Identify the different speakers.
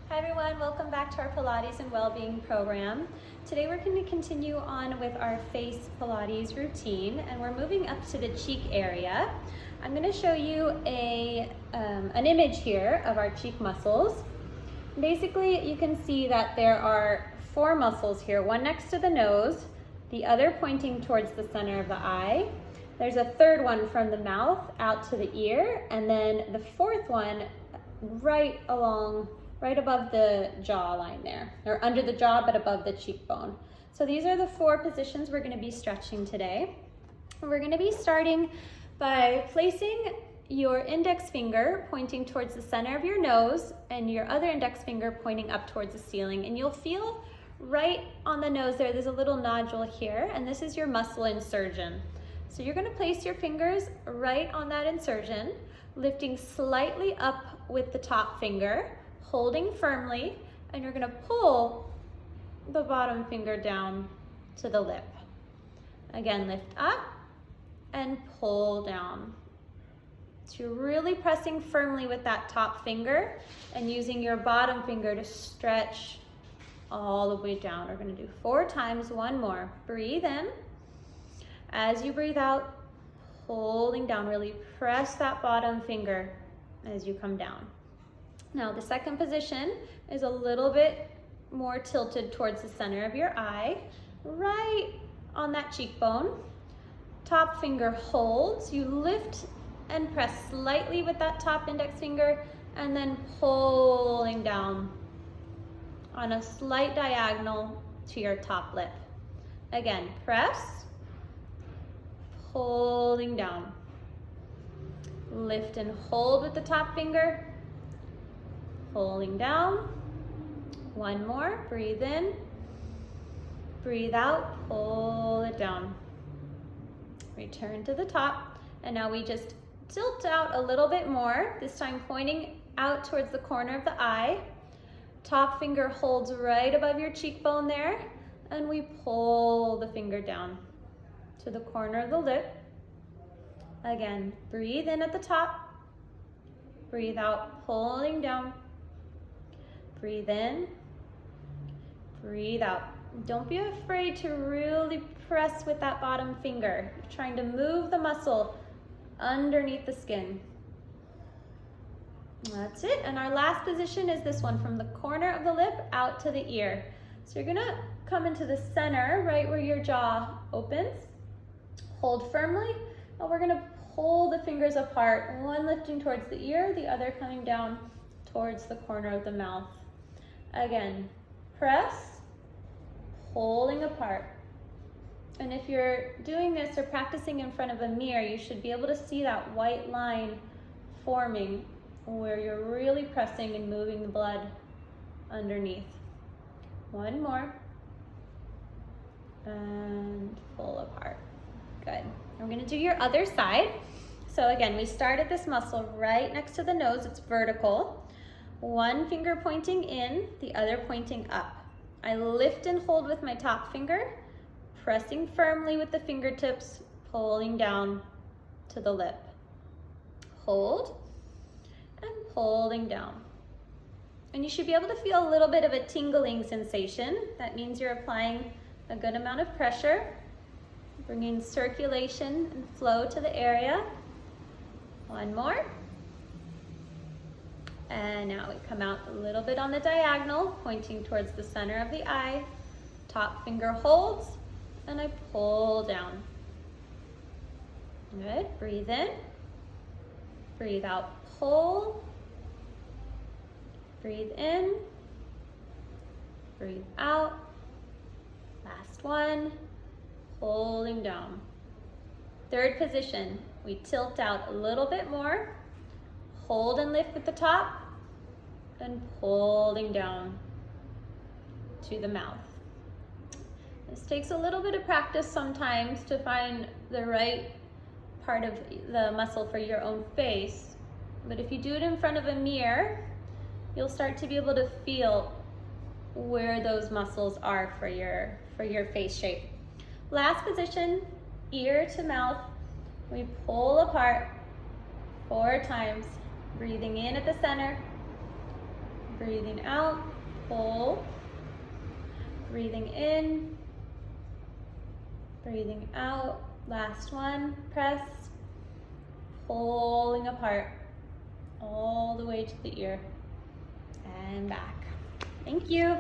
Speaker 1: Hi everyone, welcome back to our Pilates and Wellbeing program. Today we're going to continue on with our Face Pilates routine and we're moving up to the cheek area. I'm going to show you an image here of our cheek muscles. Basically you can see that there are 4 muscles here, one next to the nose, the other pointing towards the center of the eye. There's a third one from the mouth out to the ear, and then the fourth one right above the jawline there, or under the jaw but above the cheekbone. So these are the 4 positions we're going to be stretching today. We're going to be starting by placing your index finger pointing towards the center of your nose and your other index finger pointing up towards the ceiling, and you'll feel right on the nose there's a little nodule here, and this is your muscle insertion. So you're going to place your fingers right on that insertion, lifting slightly up with the top finger, holding firmly, and you're going to pull the bottom finger down to the lip. Again, lift up and pull down. So you're really pressing firmly with that top finger and using your bottom finger to stretch all the way down. We're going to do 4 times, one more. Breathe in. As you breathe out, holding down, really press that bottom finger as you come down. Now the second position is a little bit more tilted towards the center of your eye, right on that cheekbone. Top finger holds, you lift and press slightly with that top index finger, and then pulling down on a slight diagonal to your top lip. Again, press, holding down. Lift and hold with the top finger, pulling down. One more, breathe in, breathe out, pull it down. Return to the top, and now we just tilt out a little bit more, this time pointing out towards the corner of the eye. Top finger holds right above your cheekbone there, and we pull the finger down to the corner of the lip. Again, breathe in at the top, breathe out, pulling down. Breathe in, breathe out. Don't be afraid to really press with that bottom finger. You're trying to move the muscle underneath the skin. That's it. And our last position is this one, from the corner of the lip out to the ear. So you're gonna come into the center, right where your jaw opens. Hold firmly, and we're gonna pull the fingers apart, one lifting towards the ear, the other coming down towards the corner of the mouth. Again, press, pulling apart. And if you're doing this or practicing in front of a mirror, you should be able to see that white line forming where you're really pressing and moving the blood underneath. One more. And pull apart. Good. We're going to do your other side. So again, we start at this muscle right next to the nose. It's vertical. One finger pointing in, the other pointing up. I lift and hold with my top finger, pressing firmly with the fingertips, pulling down to the lip. Hold and pulling down. And you should be able to feel a little bit of a tingling sensation. That means you're applying a good amount of pressure, bringing circulation and flow to the area. One more. And now we come out a little bit on the diagonal, pointing towards the center of the eye. Top finger holds, and I pull down. Good. Breathe in. Breathe out. Pull. Breathe in. Breathe out. Last one. Pulling down. Third position. We tilt out a little bit more. Hold and lift with the top, and pulling down to the mouth. This takes a little bit of practice sometimes to find the right part of the muscle for your own face, but if you do it in front of a mirror, you'll start to be able to feel where those muscles are for your face shape. Last position, ear to mouth. We pull apart 4 times, breathing in at the center, Breathing out, pull. Breathing in, breathing out. Last one, press. Pulling apart all the way to the ear and back. Thank you.